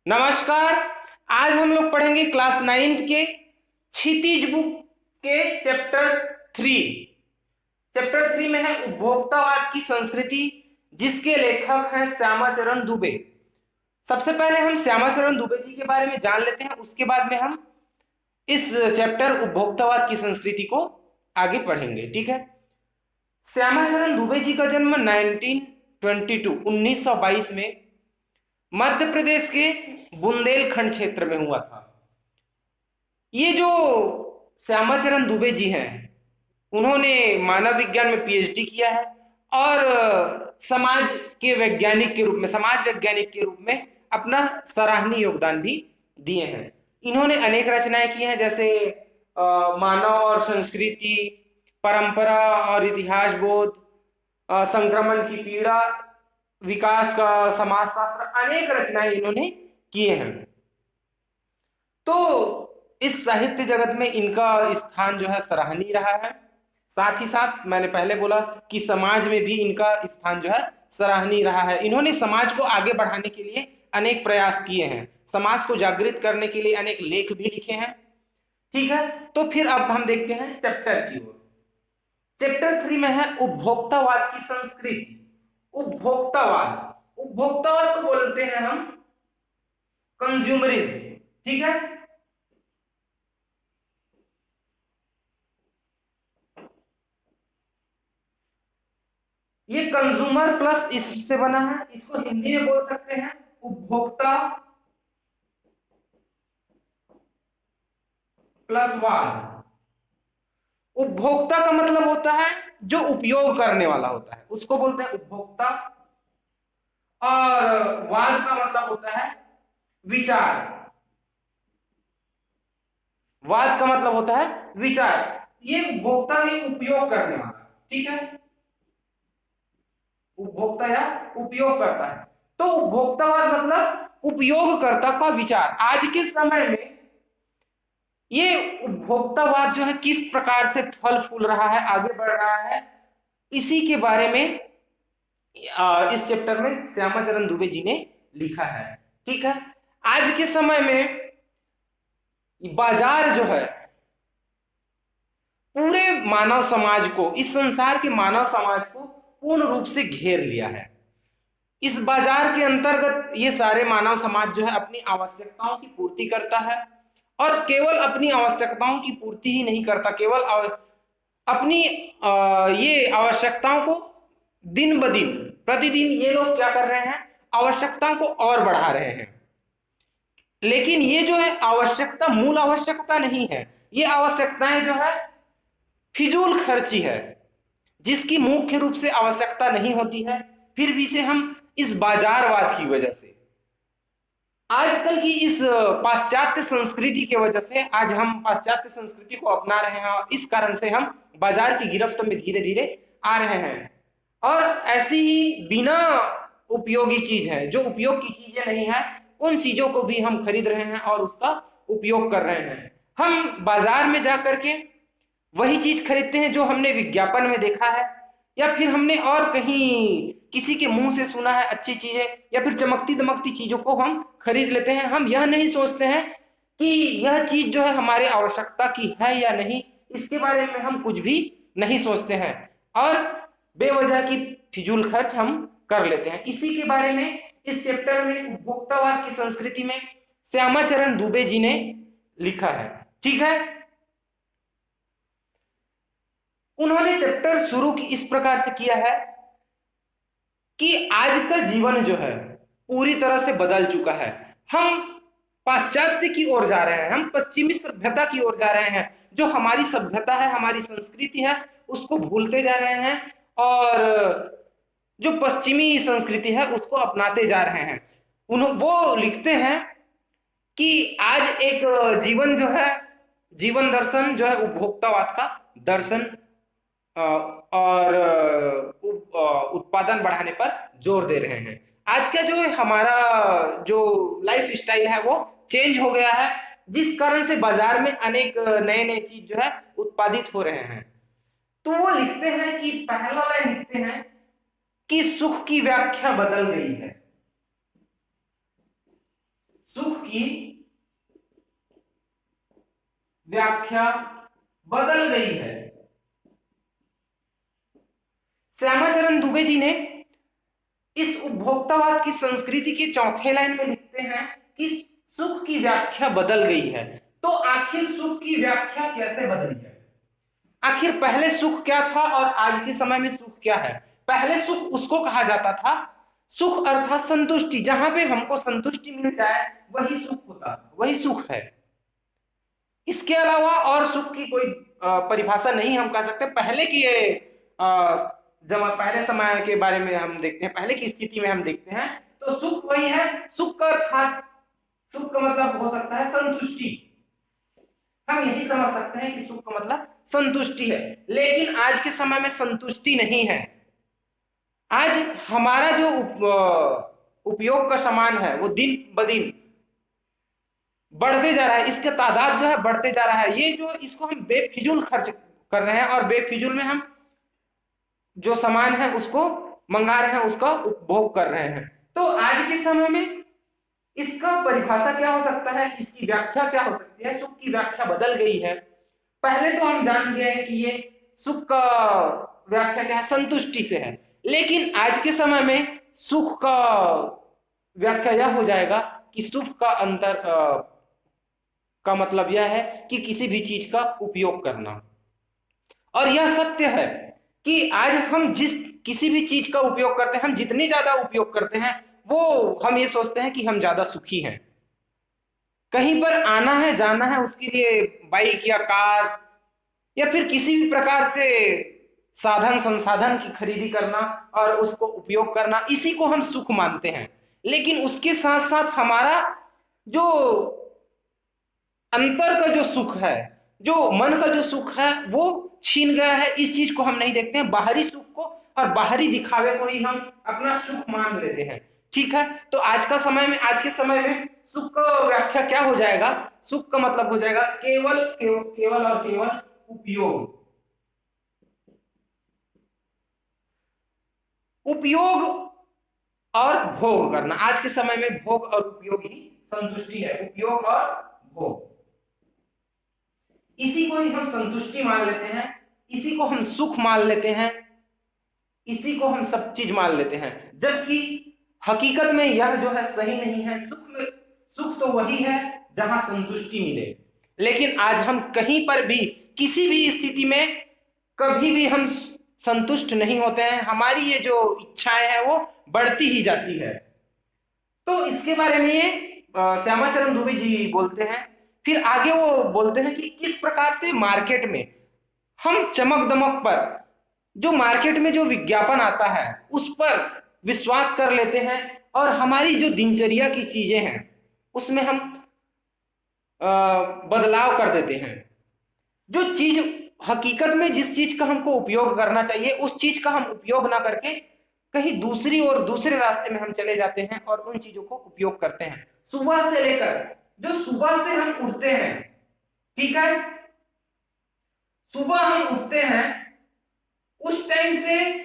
नमस्कार। आज हम लोग पढ़ेंगे क्लास 9th के क्षितिज बुक के चैप्टर 3 में है उपभोक्तावाद की संस्कृति, जिसके लेखक हैं श्यामाचरण दुबे। सबसे पहले हम श्यामाचरण दुबे जी के बारे में जान लेते हैं, उसके बाद में हम इस चैप्टर उपभोक्तावाद की संस्कृति को आगे पढ़ेंगे। ठीक है। श्यामाचरण दुबे जी का जन्म 1922 में मध्य प्रदेश के बुंदेलखंड क्षेत्र में हुआ था। ये जो श्यामाचरण दुबे जी हैं, उन्होंने मानव विज्ञान में पीएचडी किया है और समाज वैज्ञानिक के रूप में अपना सराहनीय योगदान भी दिए हैं। इन्होंने अनेक रचनाएं की हैं, जैसे मानव और संस्कृति, परंपरा और इतिहास बोध, संक्रमण की पीड़ा, विकास का समाजशास्त्र, अनेक रचनाएं इन्होंने किए हैं। तो इस साहित्य जगत में इनका स्थान जो है सराहनीय रहा है। साथ ही साथ मैंने पहले बोला कि समाज में भी इनका स्थान जो है सराहनीय रहा है। इन्होंने समाज को आगे बढ़ाने के लिए अनेक प्रयास किए हैं, समाज को जागृत करने के लिए अनेक लेख भी लिखे हैं। ठीक है, तो फिर अब हम देखते हैं चैप्टर की ओर। चैप्टर 3 में है उपभोक्तावाद की संस्कृति। उपभोक्तावाद को बोलते हैं हम कंज्यूमरिज्म। ठीक है। ये कंज्यूमर प्लस इससे बना है, इसको हिंदी में बोल सकते हैं उपभोक्ता प्लस वाद। उपभोक्ता का मतलब होता है जो उपयोग करने वाला होता है, उसको बोलते हैं उपभोक्ता। और वाद का मतलब होता है विचार। वाद का मतलब होता है विचार। ये उपभोक्ता ही उपयोग करने वाला। ठीक है, उपभोक्ता या उपयोग करता है। तो उपभोक्तावाद मतलब उपयोगकर्ता का विचार। आज के समय में ये उपभोक्तावाद जो है किस प्रकार से फल फूल रहा है, आगे बढ़ रहा है, इसी के बारे में इस चैप्टर में श्यामाचरण दुबे जी ने लिखा है। ठीक है। आज के समय में बाजार जो है पूरे मानव समाज को, इस संसार के मानव समाज को पूर्ण रूप से घेर लिया है। इस बाजार के अंतर्गत ये सारे मानव समाज जो है अपनी आवश्यकताओं की पूर्ति करता है, और केवल अपनी आवश्यकताओं की पूर्ति ही नहीं करता, केवल अपनी ये आवश्यकताओं को दिन ब दिन, प्रतिदिन ये लोग क्या कर रहे हैं, आवश्यकताओं को और बढ़ा रहे हैं। लेकिन ये जो है आवश्यकता मूल आवश्यकता नहीं है, ये आवश्यकताएं जो है फिजूल खर्ची है, जिसकी मुख्य रूप से आवश्यकता नहीं होती है, फिर भी से हम इस बाजारवाद की वजह से, आजकल की इस पाश्चात्य संस्कृति की वजह से, आज हम पाश्चात्य संस्कृति को अपना रहे हैं और इस कारण से हम बाजार की गिरफ्त में धीरे धीरे आ रहे हैं। और ऐसी ही बिना उपयोगी चीज है, जो उपयोग की चीजें नहीं है, उन चीजों को भी हम खरीद रहे हैं और उसका उपयोग कर रहे हैं। हम बाजार में जाकर के वही चीज खरीदते हैं जो हमने विज्ञापन में देखा है, या फिर हमने और कहीं किसी के मुंह से सुना है अच्छी चीज है, या फिर चमकती दमकती चीजों को हम खरीद लेते हैं। हम यह नहीं सोचते हैं कि यह चीज जो है हमारे आवश्यकता की है या नहीं, इसके बारे में हम कुछ भी नहीं सोचते हैं और बेवजह की फिजूल खर्च हम कर लेते हैं। इसी के बारे में इस चैप्टर में उपभोक्तावाद की संस्कृति में श्यामाचरण दुबे जी ने लिखा है। ठीक है। उन्होंने चैप्टर शुरू की इस प्रकार से किया है कि आज का जीवन जो है पूरी तरह से बदल चुका है। हम पाश्चात्य की ओर जा रहे हैं, हम पश्चिमी सभ्यता की ओर जा रहे हैं। जो हमारी सभ्यता है, हमारी संस्कृति है, उसको भूलते जा रहे हैं और जो पश्चिमी संस्कृति है उसको अपनाते जा रहे हैं। वो लिखते हैं कि आज एक जीवन जो है, जीवन दर्शन जो है उपभोक्तावाद का दर्शन और उत्पादन बढ़ाने पर जोर दे रहे हैं। आज का जो हमारा जो लाइफ स्टाइल है वो चेंज हो गया है, जिस कारण से बाजार में अनेक नए नए चीज जो है उत्पादित हो रहे हैं। तो वो लिखते हैं कि पहला लाइन लिखते हैं कि सुख की व्याख्या बदल गई है। सुख की व्याख्या बदल गई है। श्यामाचरण दुबे जी ने इस उपभोक्तावाद की संस्कृति के चौथे लाइन में लिखते हैं कि सुख की व्याख्या बदल गई है। तो आखिर सुख की व्याख्या कैसे बदली है? आखिर पहले सुख क्या था और आज के समय में सुख क्या है? पहले सुख उसको कहा जाता था, सुख अर्थात संतुष्टि, जहां पे हमको संतुष्टि मिल जाए वही सुख होता, वही सुख है। इसके अलावा और सुख की कोई परिभाषा नहीं हम कह सकते। पहले की जब पहले समय के बारे में हम देखते हैं, पहले की स्थिति में हम देखते हैं, तो सुख वही है। सुख का अर्थात, सुख का मतलब हो सकता है संतुष्टि। हम यही समझ सकते हैं कि सुख का मतलब संतुष्टि है। लेकिन आज के समय में संतुष्टि नहीं है। आज हमारा जो उपयोग का सामान है वो दिन ब दिन बढ़ते जा रहा है, इसका तादाद जो है बढ़ते जा रहा है। ये जो इसको हम बेफिजूल खर्च कर रहे हैं और बेफिजूल में हम जो सामान है उसको मंगा रहे हैं, उसका उपभोग कर रहे हैं। तो आज के समय में इसका परिभाषा क्या हो सकता है, इसकी व्याख्या क्या हो सकती है? सुख की व्याख्या बदल गई है। पहले तो हम जान गए कि ये सुख का व्याख्या क्या है, संतुष्टि से है। लेकिन आज के समय में सुख का व्याख्या यह हो जाएगा कि सुख का अंतर का मतलब यह है कि किसी भी चीज का उपयोग करना। और यह सत्य है कि आज हम जिस किसी भी चीज का उपयोग करते हैं, हम जितनी ज्यादा उपयोग करते हैं वो हम ये सोचते हैं कि हम ज्यादा सुखी हैं। कहीं पर आना है, जाना है, उसके लिए बाइक या कार या फिर किसी भी प्रकार से साधन संसाधन की खरीदी करना और उसको उपयोग करना, इसी को हम सुख मानते हैं। लेकिन उसके साथ साथ हमारा जो अंतर का जो सुख है, जो मन का जो सुख है, वो छीन गया है। इस चीज को हम नहीं देखते हैं, बाहरी सुख को और बाहरी दिखावे को ही हम अपना सुख मान लेते हैं। ठीक है, तो आज के समय में सुख का व्याख्या क्या हो जाएगा? सुख का मतलब हो जाएगा केवल और केवल उपयोग और भोग करना। आज के समय में भोग और उपयोग ही संतुष्टि है। उपयोग और भोग, इसी को ही हम संतुष्टि मान लेते हैं, इसी को हम सुख मान लेते हैं, इसी को हम सब चीज मान लेते हैं। जबकि हकीकत में यह जो है सही नहीं है। सुख तो वही है जहां संतुष्टि मिले। लेकिन आज हम कहीं पर भी किसी भी स्थिति में कभी भी हम संतुष्ट नहीं होते हैं। हमारी ये जो इच्छाएं हैं वो बढ़ती ही जाती है। तो इसके बारे में ये श्यामाचरण दुबे जी बोलते हैं। फिर आगे वो बोलते हैं कि किस प्रकार से मार्केट में हम चमक दमक पर, जो मार्केट में जो विज्ञापन आता है उस पर विश्वास कर लेते हैं और हमारी जो दिनचर्या की चीजें हैं उसमें हम बदलाव कर देते हैं। जो चीज हकीकत में जिस चीज का हमको उपयोग करना चाहिए उस चीज का हम उपयोग ना करके कहीं दूसरी और दूसरे रास्ते में हम चले जाते हैं और उन चीजों को उपयोग करते हैं। सुबह से लेकर, जो सुबह से हम उठते हैं, ठीक है, सुबह हम उठते हैं उस टाइम से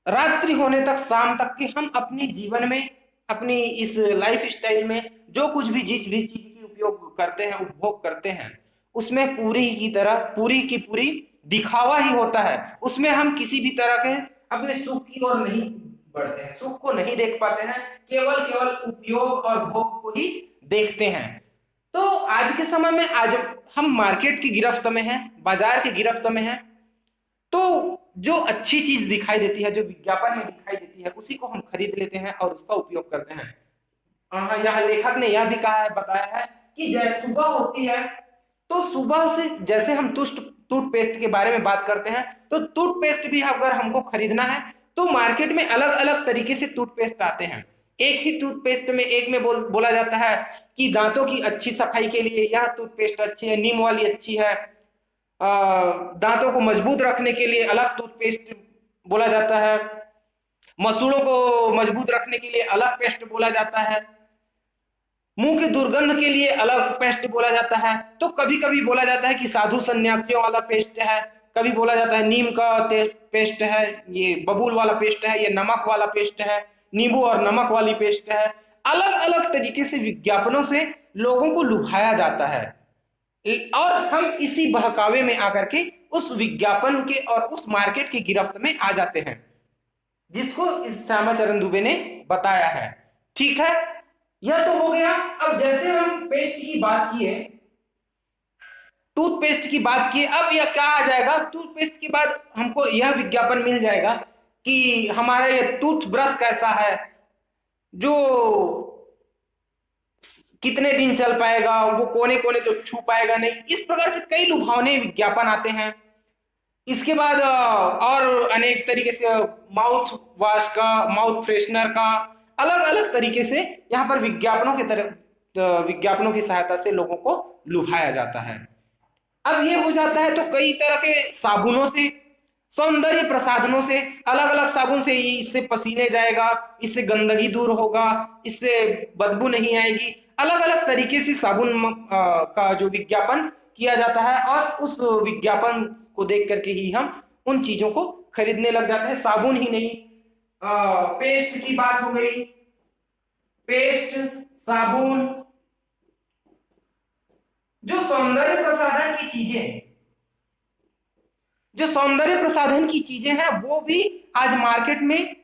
रात्रि होने तक, शाम तक के हम अपने जीवन में, अपनी इस लाइफ स्टाइल में जो कुछ भी चीज की उपयोग करते हैं, उपभोग करते हैं, उसमें पूरी की पूरी दिखावा ही होता है। उसमें हम किसी भी तरह के अपने सुख की ओर नहीं बढ़ते हैं, सुख को नहीं देख पाते हैं, केवल उपयोग और भोग को ही देखते हैं। तो आज के समय में आज हम मार्केट की गिरफ्त में हैं, बाजार की गिरफ्त में हैं। तो जो अच्छी चीज दिखाई देती है, जो विज्ञापन में दिखाई देती है, उसी को हम खरीद लेते हैं और उसका उपयोग करते हैं। यहाँ लेखक ने यह भी बताया है कि जैसे सुबह होती है तो सुबह से जैसे हम टूथपेस्ट के बारे में बात करते हैं, तो टूथपेस्ट भी अगर हमको खरीदना है तो मार्केट में अलग अलग तरीके से टूथपेस्ट आते हैं। एक ही टूथपेस्ट में एक में बोला जाता है कि दांतों की अच्छी सफाई के लिए यह टूथपेस्ट अच्छी है, नीम वाली अच्छी है, दांतों को मजबूत रखने के लिए अलग टूथपेस्ट बोला जाता है, मसूड़ों को मजबूत रखने के लिए अलग पेस्ट बोला जाता है, मुंह की दुर्गंध के लिए अलग पेस्ट बोला जाता है। तो कभी कभी बोला जाता है कि साधु सन्यासियों वाला पेस्ट है, कभी बोला जाता है नीम का पेस्ट है, ये बबूल वाला पेस्ट है, ये नमक वाला पेस्ट है, नींबू और नमक वाली पेस्ट है। अलग अलग तरीके से विज्ञापनों से लोगों को लुभाया जाता है और हम इसी बहकावे में आकर के उस विज्ञापन के और उस मार्केट की गिरफ्त में आ जाते हैं, जिसको इस श्यामाचरण दुबे ने बताया है। ठीक है, यह तो हो गया। अब जैसे हम पेस्ट की बात किए, टूथपेस्ट की बात की, अब यह क्या आ जाएगा, टूथपेस्ट के बाद हमको यह विज्ञापन मिल जाएगा कि हमारा ये टूथब्रश कैसा है, जो कितने दिन चल पाएगा, वो कोने कोने तो छू पाएगा नहीं। इस प्रकार से कई लुभावने विज्ञापन आते हैं। इसके बाद और अनेक तरीके से माउथ वॉश का, माउथ फ्रेशनर का, अलग अलग तरीके से यहाँ पर विज्ञापनों की सहायता से लोगों को लुभाया जाता है। अब ये हो जाता है तो कई तरह के साबुनों से, सौंदर्य प्रसाधनों से, अलग अलग साबुन से इससे पसीने जाएगा, इससे गंदगी दूर होगा, इससे बदबू नहीं आएगी। अलग अलग तरीके से साबुन का जो विज्ञापन किया जाता है और उस विज्ञापन को देख करके ही हम उन चीजों को खरीदने लग जाते हैं। साबुन ही नहीं, पेस्ट की बात हो गई, पेस्ट, साबुन, जो सौंदर्य प्रसाधन की चीजें, जो सौंदर्य प्रसाधन की चीजें हैं वो भी आज मार्केट में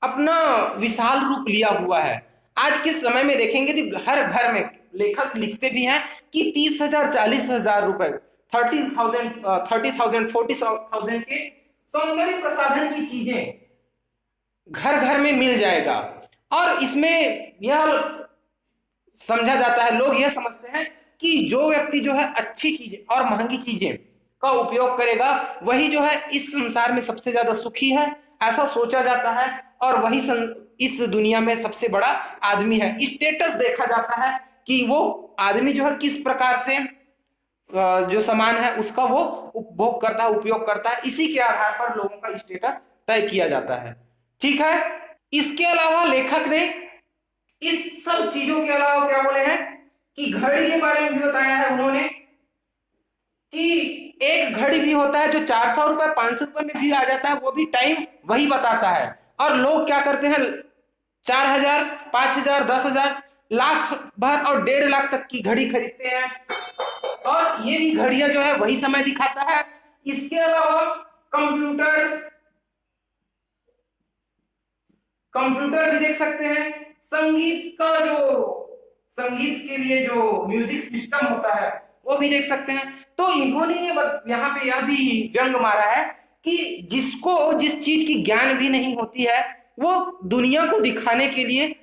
अपना विशाल रूप लिया हुआ है। आज के समय में देखेंगे तो हर घर में लेखक लिखते भी हैं कि 30,000 40,000 रुपए, 30,000 40,000 के सौंदर्य प्रसाधन की चीजें घर घर में मिल जाएगा। और इसमें यह समझा जाता है, लोग यह समझते हैं कि जो व्यक्ति जो है अच्छी चीजें और महंगी चीजें का उपयोग करेगा वही जो है इस संसार में सबसे ज्यादा सुखी है, ऐसा सोचा जाता है। और वही इस दुनिया में सबसे बड़ा आदमी है। स्टेटस देखा जाता है कि वो आदमी जो है किस प्रकार से जो सामान है उसका वो उपभोग करता है, उपयोग करता है। इसी के आधार पर लोगों का स्टेटस तय किया जाता है। ठीक है, इसके अलावा लेखक ने इस सब चीजों के अलावा क्या बोले हैं कि घड़ी के बारे में भी बताया है उन्होंने कि एक घड़ी भी होता है जो 400 रुपए 500 रुपए में भी आ जाता है, वो भी टाइम वही बताता है। और लोग क्या करते हैं, 4,000 5,000 10,000 लाख भर और 1.5 लाख तक की घड़ी खरीदते हैं और ये भी घड़ियां जो है वही समय दिखाता है। इसके अलावा कंप्यूटर भी देख सकते हैं। संगीत का जो, संगीत के लिए जो म्यूजिक सिस्टम होता है वो भी देख सकते हैं। तो इन्होंने यहाँ पे यह भी व्यंग मारा है कि जिसको जिस चीज की ज्ञान भी नहीं होती है वो दुनिया को दिखाने के लिए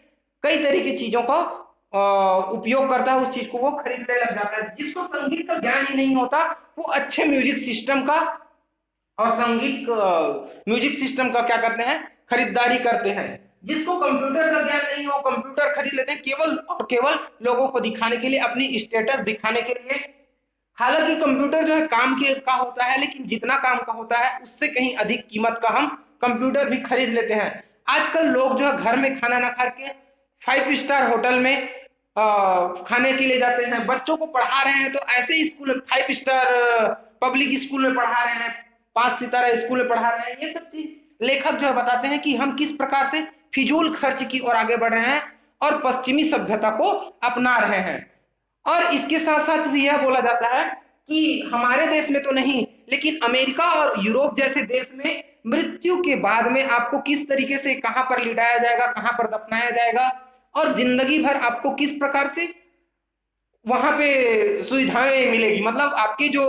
कई तरह की चीजों का उपयोग करता है, उस चीज को वो खरीदने लग जाता है। जिसको संगीत का ज्ञान ही नहीं होता वो अच्छे म्यूजिक सिस्टम का और संगीत म्यूजिक सिस्टम का क्या करते हैं, खरीदारी करते हैं। जिसको कंप्यूटर का ज्ञान नहीं हो कंप्यूटर खरीद लेते हैं केवल और केवल लोगों को दिखाने के लिए, अपनी स्टेटस दिखाने के लिए। हालांकि कंप्यूटर जो है काम के का होता है, लेकिन जितना काम का होता है उससे कहीं अधिक कीमत का हम कंप्यूटर भी खरीद लेते हैं। आजकल लोग जो है घर में खाना ना खा के 5 स्टार होटल में खाने के लिए जाते हैं। बच्चों को पढ़ा रहे हैं तो ऐसे स्कूल 5 स्टार पब्लिक स्कूल में पढ़ा रहे हैं, 5 सितारा स्कूल में पढ़ा रहे हैं। ये सब चीज लेखक जो है बताते हैं कि हम किस प्रकार से फिजूल खर्च की ओर आगे बढ़ रहे हैं और पश्चिमी सभ्यता को अपना रहे हैं। और इसके साथ साथ भी यह बोला जाता है कि हमारे देश में तो नहीं, लेकिन अमेरिका और यूरोप जैसे देश में मृत्यु के बाद में आपको किस तरीके से कहां पर लिटाया जाएगा, कहां पर दफनाया जाएगा और जिंदगी भर आपको किस प्रकार से वहां पे सुविधाएं मिलेगी। मतलब आपकी जो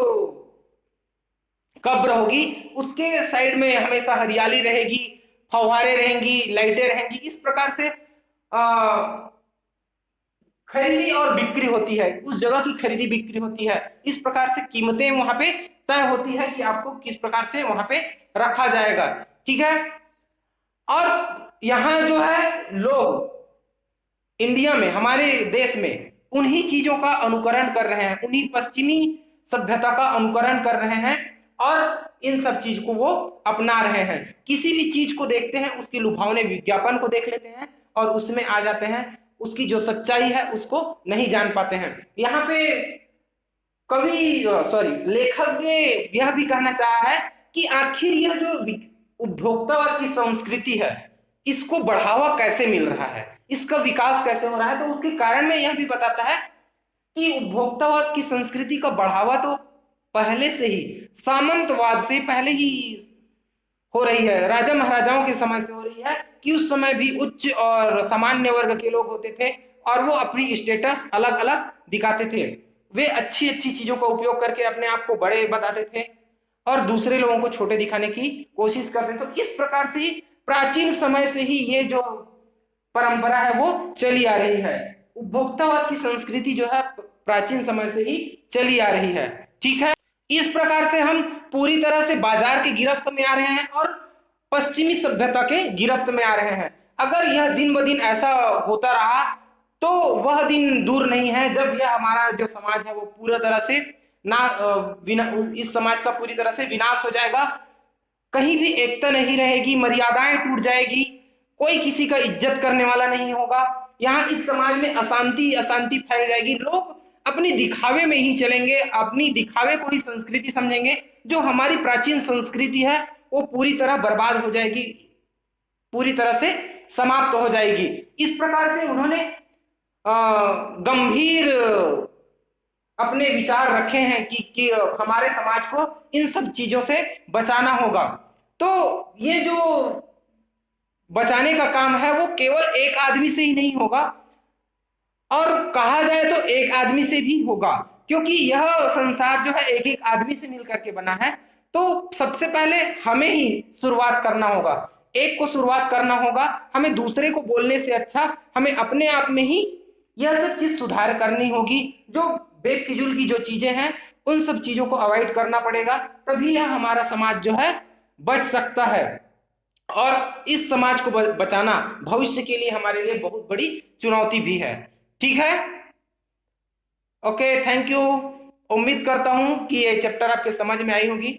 कब्र होगी उसके साइड में हमेशा हरियाली रहेगी, फव्वारे रहेंगी, लाइटें रहेंगी। इस प्रकार से खरीदी और बिक्री होती है, उस जगह की खरीदी बिक्री होती है। इस प्रकार से कीमतें वहां पे तय होती है कि आपको किस प्रकार से वहां पे रखा जाएगा। ठीक है, और यहाँ जो है लोग इंडिया में, हमारे देश में उन्हीं चीजों का अनुकरण कर रहे हैं, उन्हीं पश्चिमी सभ्यता का अनुकरण कर रहे हैं और इन सब चीज को वो अपना रहे हैं। किसी भी चीज को देखते हैं उसकी लुभावने विज्ञापन को देख लेते हैं और उसमें आ जाते हैं, उसकी जो सच्चाई है उसको नहीं जान पाते हैं। यहाँ पे लेखक ने यह भी कहना चाहा है कि आखिर यह जो उपभोक्तावाद की संस्कृति है, इसको बढ़ावा कैसे मिल रहा है, इसका विकास कैसे हो रहा है। तो उसके कारण में यह भी बताता है कि उपभोक्तावाद की संस्कृति का बढ़ावा तो पहले से ही, सामंतवाद से पहले ही हो रही है, राजा महाराजाओं के समय से हो रही है, कि उस समय भी उच्च और सामान्य वर्ग के लोग होते थे और वो अपनी स्टेटस अलग अलग दिखाते थे। वे अच्छी अच्छी चीजों का उपयोग करके अपने आप को बड़े बताते थे और दूसरे लोगों को छोटे दिखाने की कोशिश करते थे। तो इस प्रकार से प्राचीन समय से ही ये जो परंपरा है वो चली आ रही है। उपभोक्तावाद की संस्कृति जो है प्राचीन समय से ही चली आ रही है। ठीक है, इस प्रकार से हम पूरी तरह से बाजार की गिरफ्त में आ रहे हैं और पश्चिमी सभ्यता के गिरफ्त में आ रहे हैं। अगर यह दिन ब दिन ऐसा होता रहा तो वह दिन दूर नहीं है जब यह हमारा जो समाज है वो पूरा तरह से इस समाज का पूरी तरह से विनाश हो जाएगा। कहीं भी एकता नहीं रहेगी, मर्यादाएं टूट जाएगी, कोई किसी का इज्जत करने वाला नहीं होगा। यहाँ इस समाज में अशांति अशांति फैल जाएगी। लोग अपनी दिखावे में ही चलेंगे, अपनी दिखावे को ही संस्कृति समझेंगे। जो हमारी प्राचीन संस्कृति है वो पूरी तरह बर्बाद हो जाएगी, पूरी तरह से समाप्त हो जाएगी। इस प्रकार से उन्होंने गंभीर अपने विचार रखे हैं कि हमारे समाज को इन सब चीजों से बचाना होगा। तो ये जो बचाने का काम है वो केवल एक आदमी से ही नहीं होगा, और कहा जाए तो एक आदमी से भी होगा, क्योंकि यह संसार जो है एक एक आदमी से मिलकर के बना है। तो सबसे पहले हमें ही शुरुआत करना होगा, एक को शुरुआत करना होगा। हमें दूसरे को बोलने से अच्छा हमें अपने आप में ही यह सब चीज सुधार करनी होगी। जो बेफिजूल की जो चीजें हैं उन सब चीजों को अवॉइड करना पड़ेगा, तभी यह हमारा समाज जो है बच सकता है। और इस समाज को बचाना भविष्य के लिए हमारे लिए बहुत बड़ी चुनौती भी है। ठीक है, ओके, थैंक यू। उम्मीद करता हूं कि ये चैप्टर आपके समझ में आई होगी।